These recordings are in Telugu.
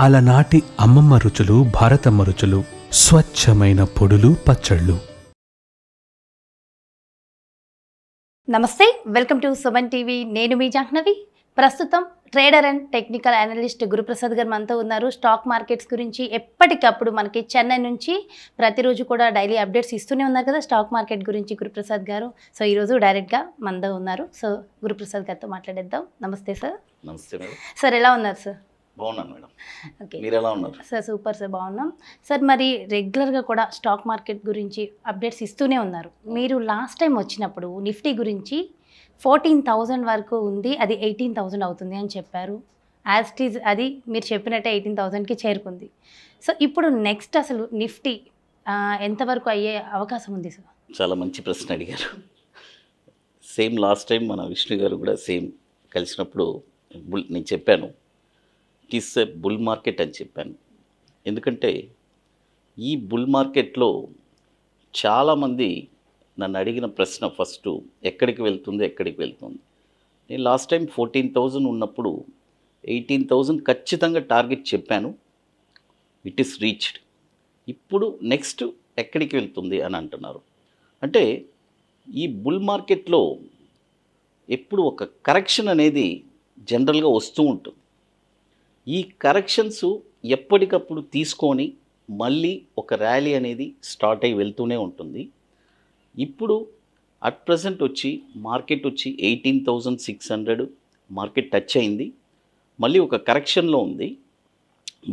అలనాటి అమ్మమ్మ రుచులు, భారతమ్మ రుచులు, స్వచ్ఛమైన పొడులు, పచ్చళ్ళు. నమస్తే, వెల్కమ్ టు సుమన్ టీవీ. నేను మీ జాహ్నవి. ప్రస్తుతం trader and technical analyst Guruprasad గారు మనతో ఉన్నారు. స్టాక్ మార్కెట్స్ గురించి ఎప్పటికప్పుడు మనకి చెన్నై నుంచి ప్రతిరోజు కూడా డైలీ అప్డేట్స్ ఇస్తూనే ఉన్నారు కదా స్టాక్ మార్కెట్ గురించి గురుప్రసాద్ గారు. సో ఈరోజు డైరెక్ట్గా మనతో ఉన్నారు. సో గురుప్రసాద్ గారితో మాట్లాడేద్దాం. నమస్తే సార్. నమస్తే మేడం. సార్ ఎలా ఉన్నారు సార్? బాగున్నాను మేడం. ఓకే, మీరు ఎలా ఉన్నారు సార్? సూపర్ సార్, బాగున్నాం సార్. మరి రెగ్యులర్గా కూడా స్టాక్ మార్కెట్ గురించి అప్డేట్స్ ఇస్తూనే ఉన్నారు. మీరు లాస్ట్ టైం వచ్చినప్పుడు నిఫ్టీ గురించి 14,000 వరకు ఉంది, అది 18,000 అవుతుంది అని చెప్పారు. యాజ్ ఇట్ ఈజ్ అది మీరు చెప్పినట్టే 18,000కి చేరుకుంది. సో ఇప్పుడు నెక్స్ట్ అసలు నిఫ్టీ ఎంతవరకు అయ్యే అవకాశం ఉంది సార్? చాలా మంచి ప్రశ్న అడిగారు. సేమ్ లాస్ట్ టైం మన విష్ణు గారు కూడా సేమ్ కలిసినప్పుడు నేను చెప్పాను, it is a bull market అని చెప్పాను. ఎందుకంటే ఈ బుల్ మార్కెట్లో చాలామంది నన్ను అడిగిన ప్రశ్న ఫస్ట్ ఎక్కడికి వెళ్తుంది. నేను లాస్ట్ టైం 14,000 ఉన్నప్పుడు 18,000 ఖచ్చితంగా టార్గెట్ చెప్పాను. It is reached. ఇప్పుడు నెక్స్ట్ ఎక్కడికి వెళ్తుంది అని అంటున్నారు. అంటే ఈ బుల్ మార్కెట్లో ఎప్పుడు ఒక కరెక్షన్ అనేది జనరల్గా వస్తూ ఉంటుంది. ఈ కరెక్షన్స్ ఎప్పటికప్పుడు తీసుకొని మళ్ళీ ఒక ర్యాలీ అనేది స్టార్ట్ అయ్యి వెళ్తూనే ఉంటుంది. ఇప్పుడు అట్ ప్రజెంట్ మార్కెట్ వచ్చి 18,600 మార్కెట్ టచ్ అయింది. మళ్ళీ ఒక కరెక్షన్లో ఉంది.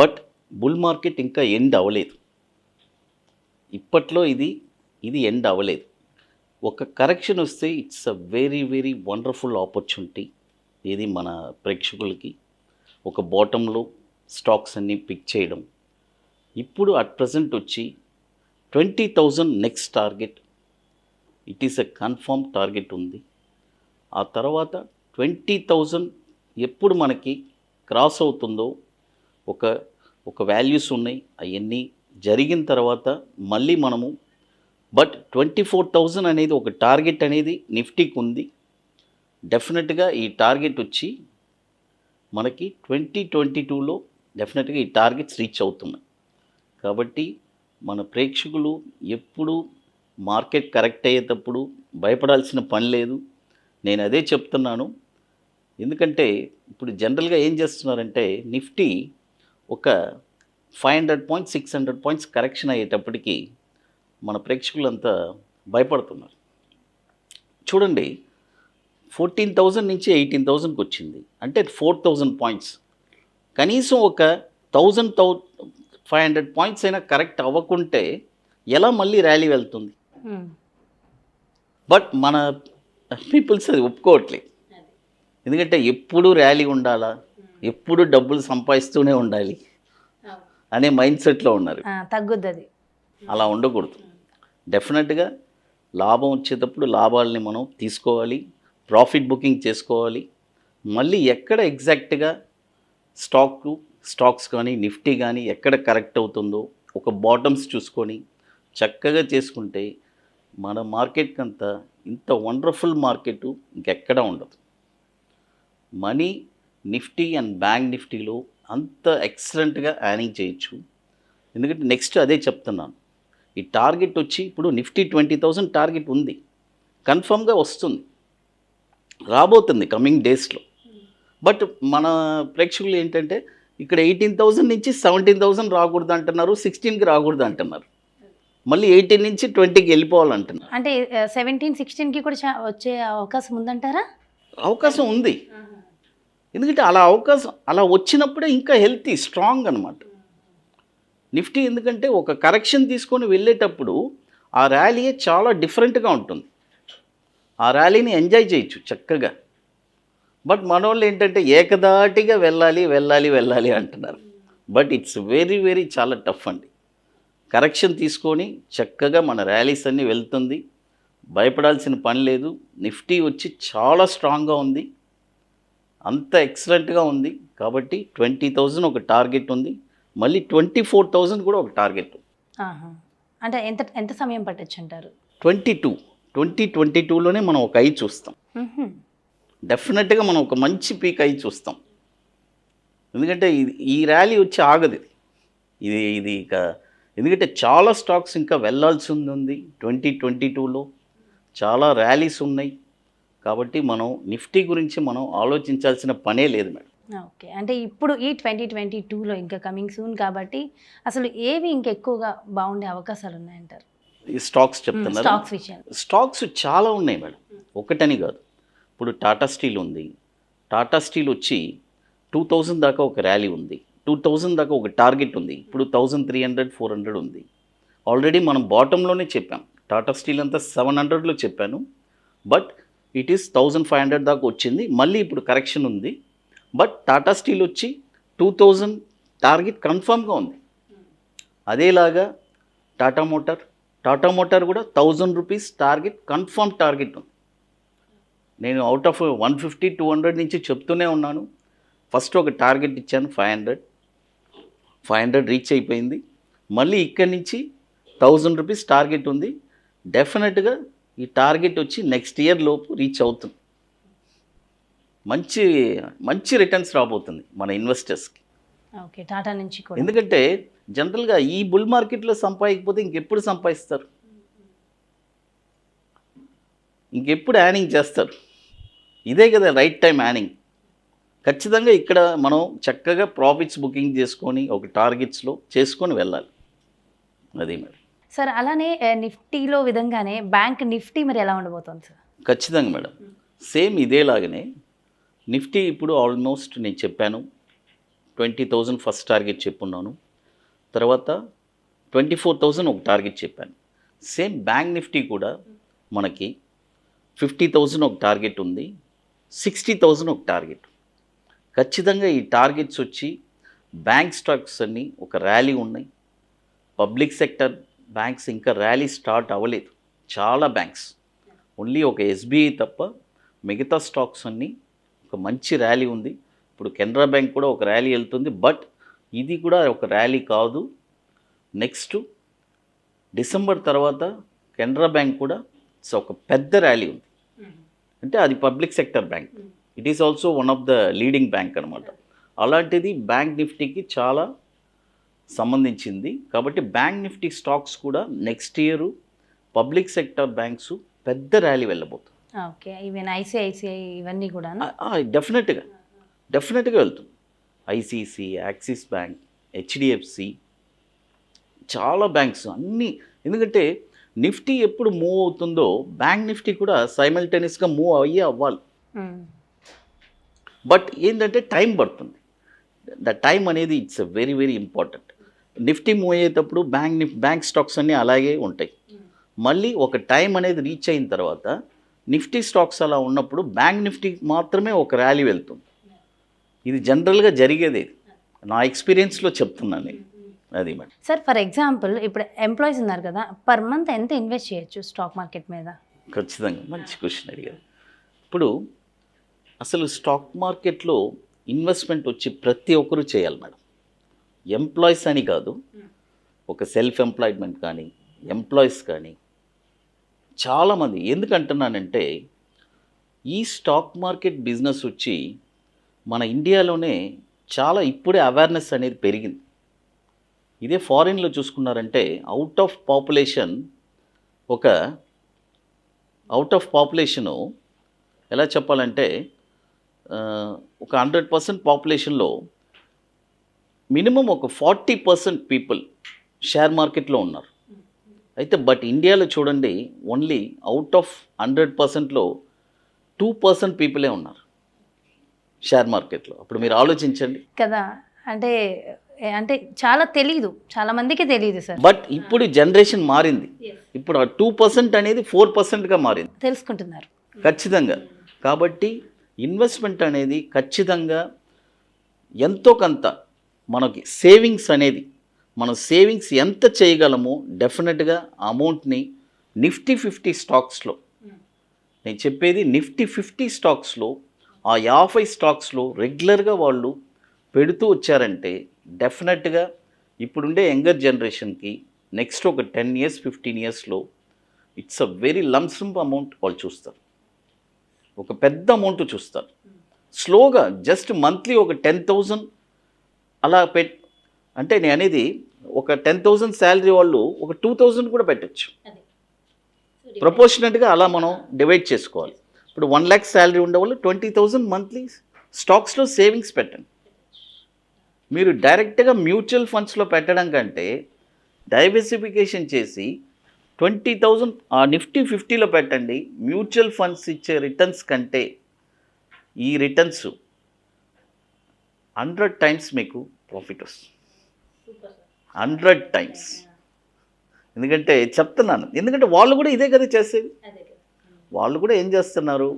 బట్ బుల్ మార్కెట్ ఇంకా ఎండ్ అవ్వలేదు. ఇప్పట్లో ఇది ఎండ్ అవ్వలేదు. ఒక కరెక్షన్ వస్తే it's a very very wonderful opportunity. ఇది మన ప్రేక్షకులకి ఒక బాటంలో స్టాక్స్ అన్నీ పిక్ చేయడం. ఇప్పుడు at present 20,000 next target. It is a confirm target ఉంది. ఆ తర్వాత 20,000 ఎప్పుడు మనకి క్రాస్ అవుతుందో ఒక వాల్యూస్ ఉన్నాయి. అవన్నీ జరిగిన తర్వాత మళ్ళీ మనము బట్ 24,000 అనేది ఒక టార్గెట్ అనేది నిఫ్టీకి ఉంది. డెఫినెట్గా ఈ టార్గెట్ మనకి 2022లో డెఫినెట్గా ఈ టార్గెట్స్ రీచ్ అవుతున్నాయి. కాబట్టి మన ప్రేక్షకులు ఎప్పుడు మార్కెట్ కరెక్ట్ అయ్యేటప్పుడు భయపడాల్సిన పని లేదు. నేను అదే చెప్తున్నాను. ఎందుకంటే ఇప్పుడు జనరల్గా ఏం చేస్తున్నారంటే నిఫ్టీ ఒక 500 పాయింట్స్ 600 పాయింట్స్ కరెక్షన్ అయ్యేటప్పటికి మన ప్రేక్షకులంతా భయపడుతున్నారు. చూడండి, 14,000 నుంచి 18,000కి వచ్చింది అంటే 4,000 పాయింట్స్. కనీసం ఒక 1,500 పాయింట్స్ అయినా కరెక్ట్ అవ్వకుంటే ఎలా మళ్ళీ ర్యాలీ వెళ్తుంది? బట్ మన పీపుల్స్ అది ఒప్పుకోవట్లేదు. ఎందుకంటే ఎప్పుడు ర్యాలీ ఉండాలా, ఎప్పుడు డబ్బులు సంపాదిస్తూనే ఉండాలి అనే మైండ్ సెట్లో ఉన్నారు. తగ్గుద్ది. అలా ఉండకూడదు. డెఫినెట్గా లాభం వచ్చేటప్పుడు లాభాలని మనం తీసుకోవాలి, ప్రాఫిట్ బుకింగ్ చేసుకోవాలి. మళ్ళీ ఎక్కడ ఎగ్జాక్ట్గా స్టాక్స్ కానీ నిఫ్టీ కానీ ఎక్కడ కరెక్ట్ అవుతుందో ఒక బాటమ్స్ చూసుకొని చక్కగా చేసుకుంటే మన మార్కెట్కి అంతా ఇంత వండర్ఫుల్ మార్కెట్ ఇంకెక్కడా ఉండదు. మనీ నిఫ్టీ అండ్ బ్యాంక్ నిఫ్టీలో అంత ఎక్సలెంట్గా యార్నింగ్ చేయొచ్చు. ఎందుకంటే నెక్స్ట్ అదే చెప్తున్నాను. ఈ టార్గెట్ ఇప్పుడు నిఫ్టీ 20,000 టార్గెట్ ఉంది, కన్ఫర్మ్గా వస్తుంది, రాబోతుంది కమింగ్ డేస్లో. బట్ మన ప్రేక్షకులు ఏంటంటే ఇక్కడ 18,000 నుంచి 17,000 రాకూడదు అంటున్నారు, 16కి రాకూడదు అంటున్నారు, మళ్ళీ 18 నుంచి 20కి వెళ్ళిపోవాలంటున్నారు. అంటే 17, 16కి కూడా వచ్చే అవకాశం ఉందంటారా? అవకాశం ఉంది. ఎందుకంటే అలా వచ్చినప్పుడే ఇంకా హెల్తీ స్ట్రాంగ్ అనమాట నిఫ్టీ. ఎందుకంటే ఒక కరెక్షన్ తీసుకొని వెళ్ళేటప్పుడు ఆ ర్యాలీ చాలా డిఫరెంట్గా ఉంటుంది. ఆ ర్యాలీని ఎంజాయ్ చేయొచ్చు చక్కగా. బట్ మన వాళ్ళు ఏంటంటే ఏకదాటిగా వెళ్ళాలి అంటున్నారు. బట్ ఇట్స్ వెరీ వెరీ చాలా టఫ్ అండి. కరెక్షన్ తీసుకొని చక్కగా మన ర్యాలీస్ అన్నీ వెళ్తుంది. భయపడాల్సిన పని లేదు. నిఫ్టీ చాలా స్ట్రాంగ్గా ఉంది, అంత ఎక్సలెంట్గా ఉంది. కాబట్టి 20,000 ఒక టార్గెట్ ఉంది, మళ్ళీ 24,000 కూడా ఒక టార్గెట్. అంటే ఎంత సమయం పట్టచ్చు అంటారు? 2022లోనే మనం ఒక ఐ చూస్తాం. డెఫినెట్గా మనం ఒక మంచి పీక్ ఐ చూస్తాం. ఎందుకంటే ఈ ర్యాలీ వచ్చి ఆగదు ఇది ఇక, ఎందుకంటే చాలా స్టాక్స్ ఇంకా వెళ్ళాల్సి ఉంది 2022లో చాలా ర్యాలీస్ ఉన్నాయి. కాబట్టి మనం నిఫ్టీ గురించి మనం ఆలోచించాల్సిన పనే లేదు మేడం. ఓకే, అంటే ఇప్పుడు ఈ 2022లో ఇంకా కమింగ్ సూన్ కాబట్టి అసలు ఏవి ఇంకెక్కువగా బాగుండే అవకాశాలు ఉన్నాయంటారు? ఈ స్టాక్స్ చెప్తున్నారు. స్టాక్స్ విషయం స్టాక్స్ చాలా ఉన్నాయి మేడం, ఒకటని కాదు. ఇప్పుడు టాటా స్టీల్ ఉంది. టాటా స్టీల్ వచ్చి 2000 దాకా ఒక ర్యాలీ ఉంది, 2000 దాకా ఒక టార్గెట్ ఉంది. ఇప్పుడు 1300 400 ఉంది. ఆల్రెడీ మనం బాటంలోనే చెప్పాం, టాటా స్టీల్ అంతా 700లో చెప్పాను, బట్ ఇట్ ఈస్ 1500 దాకా వచ్చింది. మళ్ళీ ఇప్పుడు కరెక్షన్ ఉంది, బట్ టాటా స్టీల్ వచ్చి 2000 టార్గెట్ కన్ఫర్మ్గా ఉంది. అదేలాగా టాటా మోటార్ కూడా 1000 రూపీస్ టార్గెట్ కన్ఫర్మ్ టార్గెట్ ఉంది. నేను అవుట్ ఆఫ్ 150 200 నుంచి చెప్తూనే ఉన్నాను. ఫస్ట్ ఒక టార్గెట్ ఇచ్చాను 500 రీచ్ అయిపోయింది. మళ్ళీ ఇక్కడి నుంచి 1000 రూపీస్ టార్గెట్ ఉంది. డెఫినెట్గా ఈ టార్గెట్ వచ్చి నెక్స్ట్ ఇయర్ లోపు రీచ్ అవుతుంది. మంచి రిటర్న్స్ రాబోతుంది మన ఇన్వెస్టర్స్కి. ఓకే, టాటా నుంచి కూడా. ఎందుకంటే జనరల్గా ఈ బుల్ మార్కెట్లో సంపాదించకపోతే ఇంకెప్పుడు సంపాదిస్తారు, ఇంకెప్పుడు యానింగ్ చేస్తారు? ఇదే కదా రైట్ టైం యానింగ్. ఖచ్చితంగా ఇక్కడ మనం చక్కగా ప్రాఫిట్స్ బుకింగ్ చేసుకొని ఒక టార్గెట్స్లో చేసుకొని వెళ్ళాలి. అది మేడం. సార్ అలానే నిఫ్టీలో విధంగానే బ్యాంక్ నిఫ్టీ మరి ఎలా ఉండబోతుంది సార్? ఖచ్చితంగా మేడం, సేమ్ ఇదేలాగానే నిఫ్టీ ఇప్పుడు ఆల్మోస్ట్ నేను చెప్పాను 20,000 ఫస్ట్ టార్గెట్ చెప్పున్నాను, తర్వాత 24,000 ఒక టార్గెట్ చెప్పాను. సేమ్ బ్యాంక్ నిఫ్టీ కూడా మనకి 50,000 ఒక టార్గెట్ ఉంది, 60,000 ఒక టార్గెట్. ఖచ్చితంగా ఈ టార్గెట్స్ వచ్చి బ్యాంక్ స్టాక్స్ అన్నీ ఒక ర్యాలీ ఉన్నాయి. పబ్లిక్ సెక్టర్ బ్యాంక్స్ ఇంకా ర్యాలీ స్టార్ట్ అవ్వలేదు. చాలా బ్యాంక్స్, ఓన్లీ ఒక ఎస్బీఐ తప్ప మిగతా స్టాక్స్ అన్నీ ఒక మంచి ర్యాలీ ఉంది. ఇప్పుడు కెనరా బ్యాంక్ కూడా ఒక ర్యాలీ వెళ్తుంది, బట్ ఇది కూడా ఒక ర్యాలీ కాదు. నెక్స్ట్ డిసెంబర్ తర్వాత కెనరా బ్యాంక్ కూడా ఒక పెద్ద ర్యాలీ ఉంది. అంటే అది public sector bank, it is also one of the leading bank అనమాట. అలాంటిది బ్యాంక్ నిఫ్టీకి చాలా సంబంధించింది. కాబట్టి బ్యాంక్ నిఫ్టీ స్టాక్స్ కూడా next year public sector banks పెద్ద ర్యాలీ వెళ్ళబోతుంది. ఓకే, ఈవెన్ ఐసిఐసిఐ ఇవన్నీ కూడా డెఫినెట్గా వెళ్తుంది. ఐసిసి, యాక్సిస్ బ్యాంక్, హెచ్డిఎఫ్సి, చాలా బ్యాంక్స్ అన్నీ. ఎందుకంటే నిఫ్టీ ఎప్పుడు మూవ్ అవుతుందో బ్యాంక్ నిఫ్టీ కూడా సైమల్టేనియస్గా మూవ్ అవ్వాలి. బట్ ఏంటంటే టైం పడుతుంది. ద టైం అనేది it's very very important. Nifty move అయ్యేటప్పుడు బ్యాంక్ స్టాక్స్ అన్నీ అలాగే ఉంటాయి. మళ్ళీ ఒక టైం అనేది రీచ్ అయిన తర్వాత నిఫ్టీ స్టాక్స్ అలా ఉన్నప్పుడు బ్యాంక్ నిఫ్టీ మాత్రమే ఒక ర్యాలీ వెళ్తుంది. ఇది జనరల్గా జరిగేది, నా ఎక్స్పీరియన్స్లో చెప్తున్నాను. అది మేడం. సార్ ఫర్ ఎగ్జాంపుల్ ఇప్పుడు ఎంప్లాయీస్ ఉన్నారు కదా, పర్ మంత్ ఎంత ఇన్వెస్ట్ చేయొచ్చు స్టాక్ మార్కెట్ మీద? ఖచ్చితంగా మంచి క్వశ్చన్ అడిగారు. ఇప్పుడు అసలు స్టాక్ మార్కెట్లో ఇన్వెస్ట్మెంట్ వచ్చి ప్రతి ఒక్కరూ చేయాలి మేడం. ఎంప్లాయీస్ అని కాదు, ఒక సెల్ఫ్ ఎంప్లాయ్మెంట్ కానీ ఎంప్లాయీస్ కానీ చాలామంది. ఎందుకంటున్నానంటే ఈ స్టాక్ మార్కెట్ బిజినెస్ వచ్చి మన ఇండియాలోనే చాలా ఇప్పుడే అవేర్నెస్ అనేది పెరిగింది. ఇదే ఫారిన్లో చూసుకున్నారంటే అవుట్ ఆఫ్ పాపులేషను ఎలా చెప్పాలంటే ఒక 100% పాపులేషన్లో మినిమం ఒక 40% పీపుల్ షేర్ మార్కెట్లో ఉన్నారు. అయితే బట్ ఇండియాలో చూడండి, ఓన్లీ అవుట్ ఆఫ్ 100%లో 2% పీపులే ఉన్నారు షేర్ మార్కెట్లో. అప్పుడు మీరు ఆలోచించండి కదా. అంటే అంటే చాలా తెలీదు, చాలా మందికి తెలియదు సార్. బట్ ఇప్పుడు జనరేషన్ మారింది. ఇప్పుడు ఆ 2% అనేది 4%గా మారింది, తెలుసుకుంటున్నారు ఖచ్చితంగా. కాబట్టి ఇన్వెస్ట్మెంట్ అనేది ఖచ్చితంగా ఎంతో కొంత మనకి సేవింగ్స్ అనేది, మనం సేవింగ్స్ ఎంత చేయగలమో డెఫినెట్గా అమౌంట్ని నిఫ్టీ 50 స్టాక్స్లో, నేను చెప్పేది నిఫ్టీ 50 స్టాక్స్లో ఆ 50 స్టాక్స్లో రెగ్యులర్గా వాళ్ళు పెడుతూ వచ్చారంటే డెఫినెట్గా ఇప్పుడుండే యంగర్ జనరేషన్కి నెక్స్ట్ ఒక 10 years 15 yearsలో it's a very lump sum amount వాళ్ళు చూస్తారు, ఒక పెద్ద అమౌంట్ చూస్తారు. స్లోగా జస్ట్ మంత్లీ ఒక 10,000 అలా అంటే నేను అనేది ఒక 10,000 శాలరీ వాళ్ళు ఒక 2,000 కూడా పెట్టచ్చు. ప్రపోర్షనట్గా అలా మనం డివైడ్ చేసుకోవాలి. ఇప్పుడు 1 lakh శాలరీ ఉండేవాళ్ళు 20,000 మంత్లీ స్టాక్స్లో సేవింగ్స్ పెట్టండి. మీరు డైరెక్ట్గా మ్యూచువల్ ఫండ్స్లో పెట్టడం కంటే డైవర్సిఫికేషన్ చేసి 20,000 నిఫ్టీ 50లో పెట్టండి. మ్యూచువల్ ఫండ్స్ ఇచ్చే రిటర్న్స్ కంటే ఈ రిటర్న్స్ 100 times మీకు ప్రాఫిట్ వస్తుంది. 100 times. ఎందుకంటే చెప్తున్నాను, ఎందుకంటే వాళ్ళు కూడా ఇదే కదా చేసేది. వాళ్ళు కూడా ఏం చేస్తున్నారు,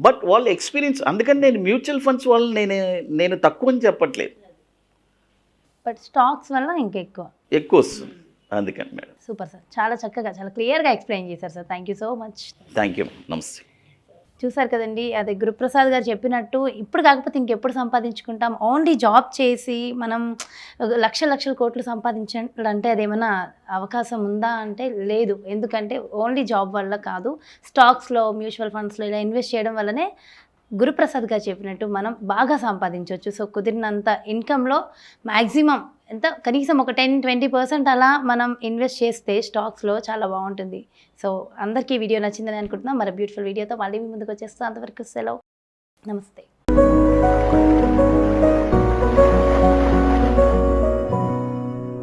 బట్ వాళ్ళు ఎక్స్పీరియన్స్. అందుకని నేను మ్యూచువల్ ఫండ్స్ వాళ్ళని నేను తక్కువ అని చెప్పట్లేదు, బట్ స్టాక్స్ వల్ల ఇంకెక్కువ వస్తుంది. అందుకని మేడం. సూపర్ సార్, చాలా చక్కగా చాలా క్లియర్గా ఎక్స్ప్లెయిన్ చేశారు sir. Thank you so much. Thank you. నమస్తే. చూసారు కదండి, అదే గురుప్రసాద్ గారు చెప్పినట్టు ఇప్పుడు కాకపోతే ఇంకెప్పుడు సంపాదించుకుంటాం. ఓన్లీ జాబ్ చేసి మనం లక్షల కోట్లు సంపాదించాలంటే అదేమైనా అవకాశం ఉందా అంటే లేదు. ఎందుకంటే ఓన్లీ జాబ్ వల్ల కాదు, స్టాక్స్లో మ్యూచువల్ ఫండ్స్లో ఇలా ఇన్వెస్ట్ చేయడం వల్లనే గురుప్రసాద్ గారు చెప్పినట్టు మనం బాగా సంపాదించవచ్చు. సో కుదిరినంత ఇన్కంలో మ్యాక్సిమం ఎంత కనీసం ఒక 10-20% అలా మనం ఇన్వెస్ట్ చేస్తే స్టాక్స్లో చాలా బాగుంటుంది. సో అందరికీ వీడియో నచ్చిందని అనుకుంటున్నాం. మరి బ్యూటిఫుల్ వీడియోతో మళ్ళీ మీ ముందుకు వచ్చేస్తాం. అంతవరకు సెలవు. నమస్తే.